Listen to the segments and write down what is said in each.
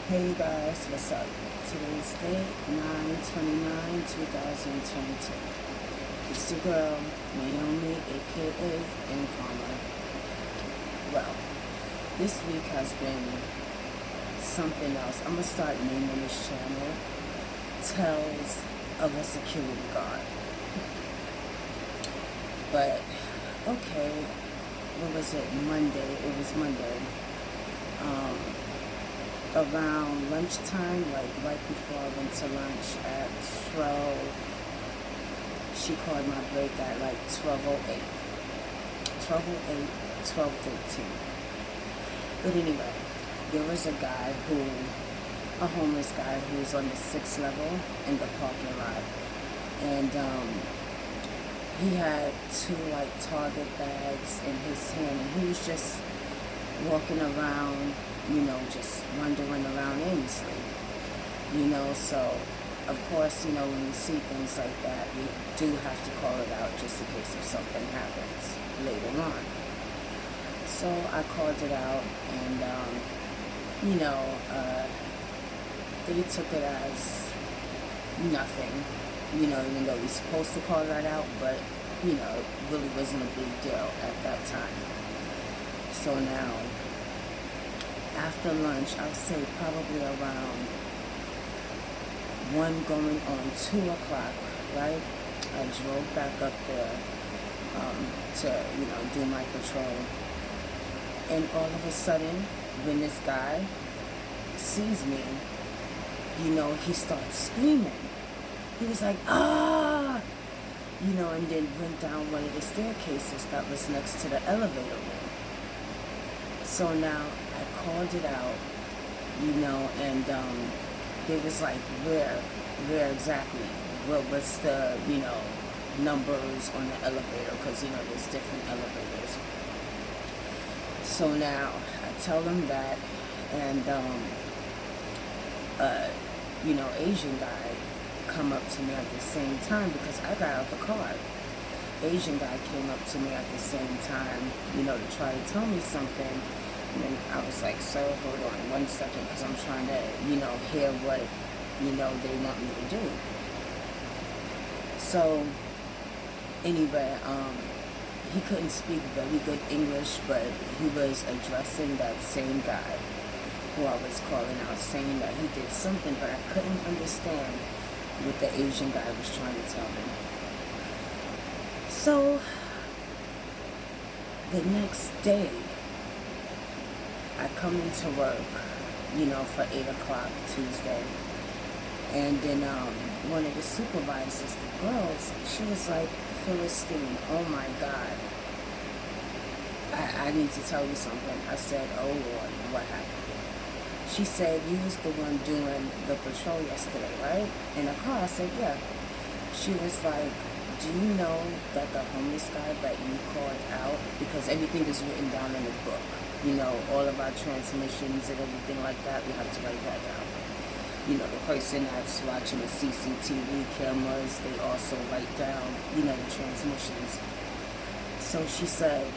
Hey guys, what's up? Today's date, 9/29/2022. It's the girl, Naomi, aka Incoma. Well, this week has been something else. I'm gonna start naming this channel Tales of a Security Guard. But, okay, what was it? Monday. It was Monday. Around lunchtime, like right before I went to lunch at 12, she called my break at like 12:08, 12:08, 12:13. But anyway, there was a homeless guy who was on the 6th level in the parking lot. And he had two like Target bags in his hand, and he was just walking around, just wandering around aimlessly, so of course, when we see things like that, we do have to call it out just in case if something happens later on. So I called it out, and, they took it as nothing, even though we're supposed to call that out, but, it really wasn't a big deal at that time. So now, after lunch, I'll say probably around 1 going on 2 o'clock, right? I drove back up there to, do my patrol. And all of a sudden, when this guy sees me, he starts screaming. He was like, ah! And then went down one of the staircases that was next to the elevator room. So now I called it out, and it was like, where exactly? What was the, numbers on the elevator? Because, there's different elevators. So now I tell them that, and, Asian guy come up to me at the same time because I got out the car. Asian guy came up to me at the same time, to try to tell me something. And I was like, sir, hold on 1 second, because I'm trying to, hear what, they want me to do. So, anyway, he couldn't speak very good English, but he was addressing that same guy who I was calling out, saying that he did something, but I couldn't understand what the Asian guy was trying to tell me. So, the next day, I come into work, for 8 o'clock Tuesday. And then one of the supervisors, the girls, she was like, Philistine, oh my God. I need to tell you something. I said, oh Lord, what happened? She said, you was the one doing the patrol yesterday, right? In the car. I said, yeah. She was like, do you know that the homeless guy that you called out, because everything is written down in the book, all of our transmissions and everything like that, we have to write that down. The person that's watching the CCTV cameras, they also write down, the transmissions. So she said,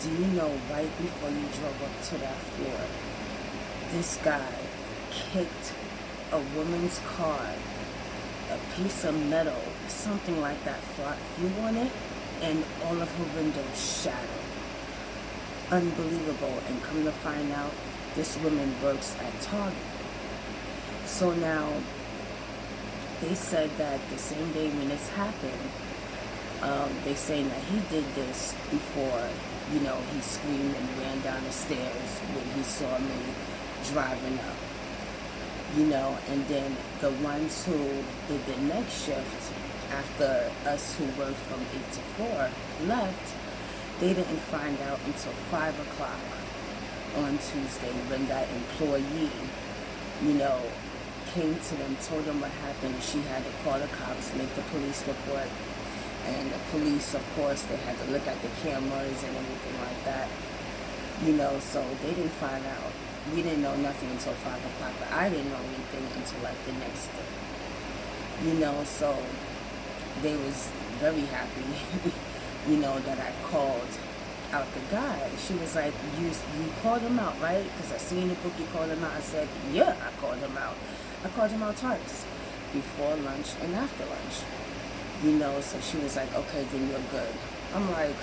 do you know right before you drove up to that floor, this guy kicked a woman's car, a piece of metal, something like that, flew on it, and all of her windows shattered. Unbelievable. And come to find out, this woman works at Target. So now, they said that the same day when this happened, they saying that he did this before, he screamed and ran down the stairs when he saw me driving up. And then the ones who did the next shift after us who worked from 8 to 4 left, they didn't find out until 5 o'clock on Tuesday when that employee, came to them, told them what happened. She had to call the cops, make the police report. And the police, of course, they had to look at the cameras and everything like that. So they didn't find out. We didn't know nothing until 5 o'clock, but I didn't know anything until like the next day. So they was very happy, that I called out the guy. She was like, you called him out, right? Because I see in the book you called him out. I said, yeah, I called him out. I called him out twice, before lunch and after lunch. So she was like, okay, then you're good. I'm like,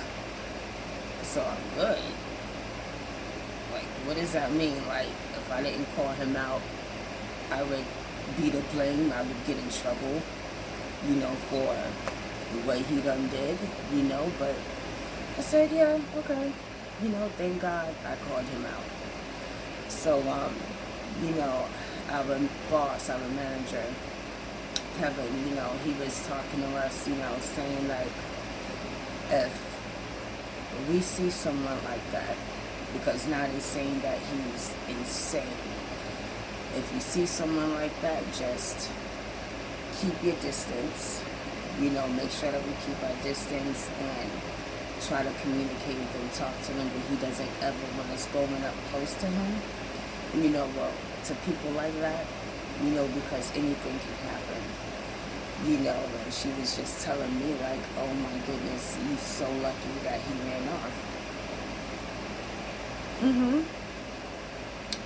so I'm good? Like, what does that mean? Like, if I didn't call him out, I would be to blame. I would get in trouble, for the way he done did, but I said, yeah, okay. Thank God I called him out. So, our boss, our manager, Kevin, he was talking to us, saying like, if we see someone like that, because now they're saying that he's insane. If you see someone like that, just keep your distance. Make sure that we keep our distance and try to communicate with him, talk to him, but he doesn't ever want us going up close to him. To people like that, because anything can happen. And she was just telling me like, oh my goodness, you're so lucky that he ran off.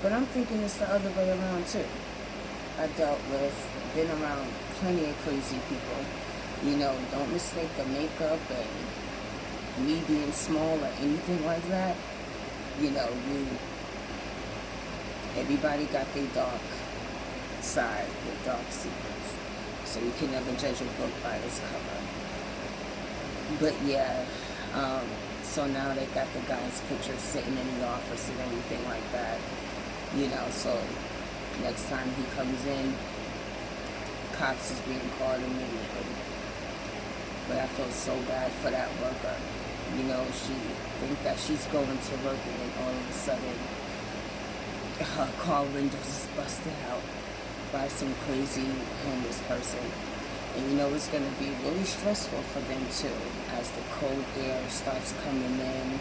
But I'm thinking it's the other way around too. I been around plenty of crazy people. Don't mistake the makeup and me being small or anything like that. Everybody got their dark side, their dark secrets. So you can never judge a book by its cover. But yeah, so now they got the guy's picture sitting in the office and everything like that. So next time he comes in, cops is being called immediately. But I feel so bad for that worker. She think that she's going to work and then all of a sudden her car windows is busted out by some crazy homeless person. And it's going to be really stressful for them too, as the cold air starts coming in,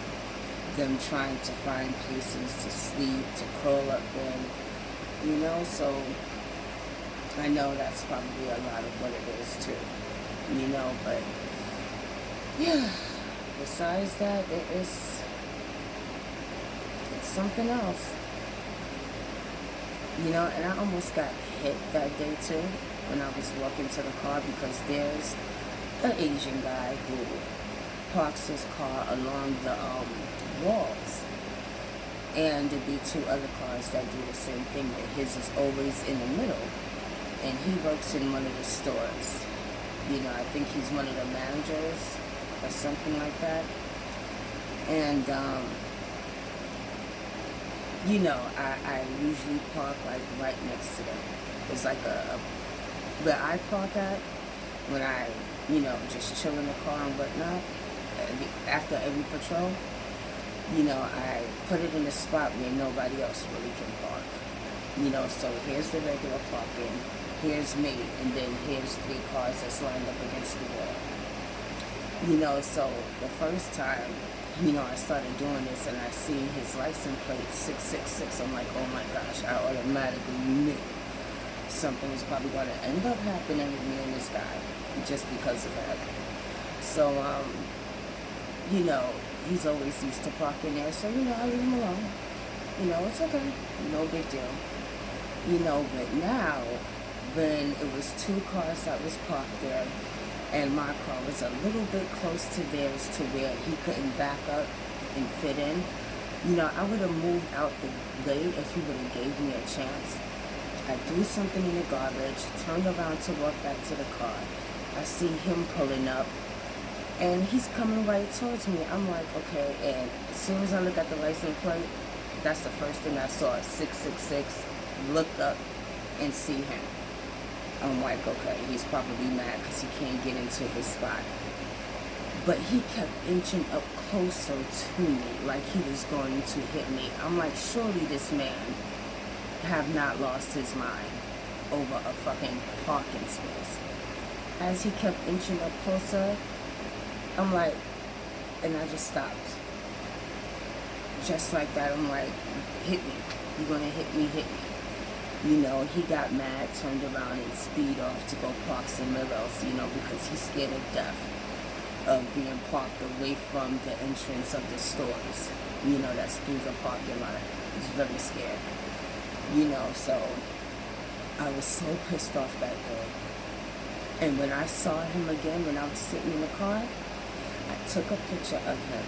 them trying to find places to sleep, to curl up in, so I know that's probably a lot of what it is too, but yeah, besides that, it's something else, and I almost got hit that day too, when I was walking to the car, because there's an Asian guy who parks his car along the walls, and there'd be two other cars that do the same thing, but his is always in the middle, and he works in one of the stores. I think he's one of the managers or something like that, and I usually park like right next to them. It's like where I park at when I just chill in the car and whatnot. After every patrol, I put it in a spot where nobody else really can park. So here's the regular parking, here's me, and then here's 3 cars that's lined up against the wall. So the first time, I started doing this and I seen his license plate 666. I'm like, oh my gosh, I automatically knew something was probably going to end up happening with me and this guy just because of that. So, he's always used to parking there, so, I leave him alone. It's okay, no big deal. But now, when it was 2 cars that was parked there, and my car was a little bit close to theirs to where he couldn't back up and fit in, I would have moved out the way if he would have gave me a chance. I threw something in the garbage, turned around to walk back to the car. I see him pulling up, and he's coming right towards me. I'm like, okay, and as soon as I look at the license plate, that's the first thing I saw, 666, looked up and see him. I'm like, okay, he's probably mad because he can't get into his spot. But he kept inching up closer to me like he was going to hit me. I'm like, surely this man have not lost his mind over a fucking parking space. As he kept inching up closer, I'm like, and I just stopped. Just like that, I'm like, hit me. You're gonna hit me, hit me. He got mad, turned around and speed off to go park somewhere else, because he's scared of death. of being parked away from the entrance of the stores. That's through the parking lot. I was very scared. So I was so pissed off that day. And when I saw him again, when I was sitting in the car, I took a picture of him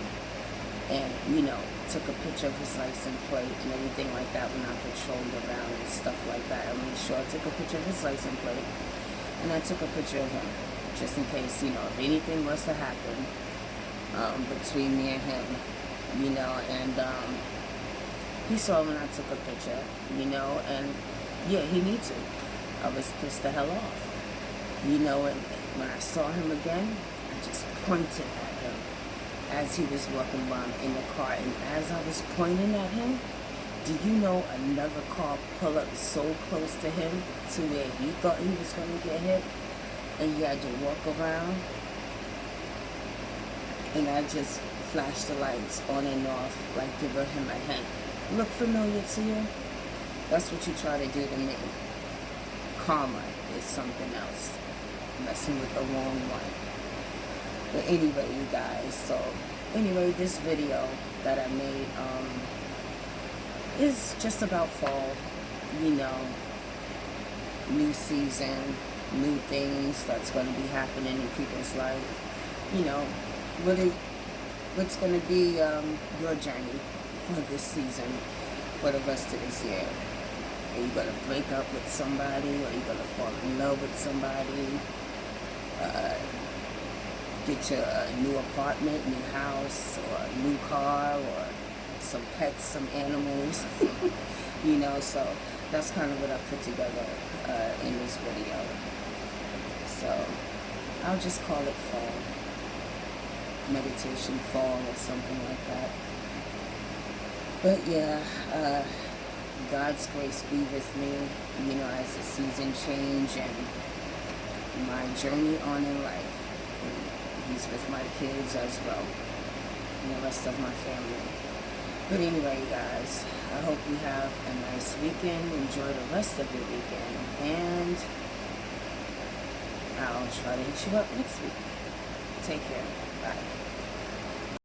and, took a picture of his license plate and everything like that when I patrolled around and stuff like that. I made sure I took a picture of his license plate and I took a picture of him just in case, if anything was to happen between me and him, and he saw when I took a picture, and yeah, he needs to. I was pissed the hell off. And when I saw him again, I just pointed at him as he was walking by in the car. And as I was pointing at him, do you know another car pulled up so close to him to where he thought he was going to get hit? And he had to walk around. And I just flashed the lights on and off, like giving him a hint. Look familiar to you? That's what you try to do to me. Karma is something else. Messing with the wrong one. But anyway, you guys, so anyway, this video that I made is just about fall, new season, new things that's going to be happening in people's life. What's going to be your journey for this season, for the rest of this year? Are you going to break up with somebody? Or are you going to fall in love with somebody? Get you a new apartment, new house, or a new car, or some pets, some animals. So that's kind of what I put together in this video. So I'll just call it fall. Meditation fall or something like that. But yeah, God's grace be with me, as the season change and my journey on in life. And He's with my kids as well, and the rest of my family. But anyway, guys, I hope you have a nice weekend. Enjoy the rest of your weekend, and I'll try to hit you up next week. Take care. Bye.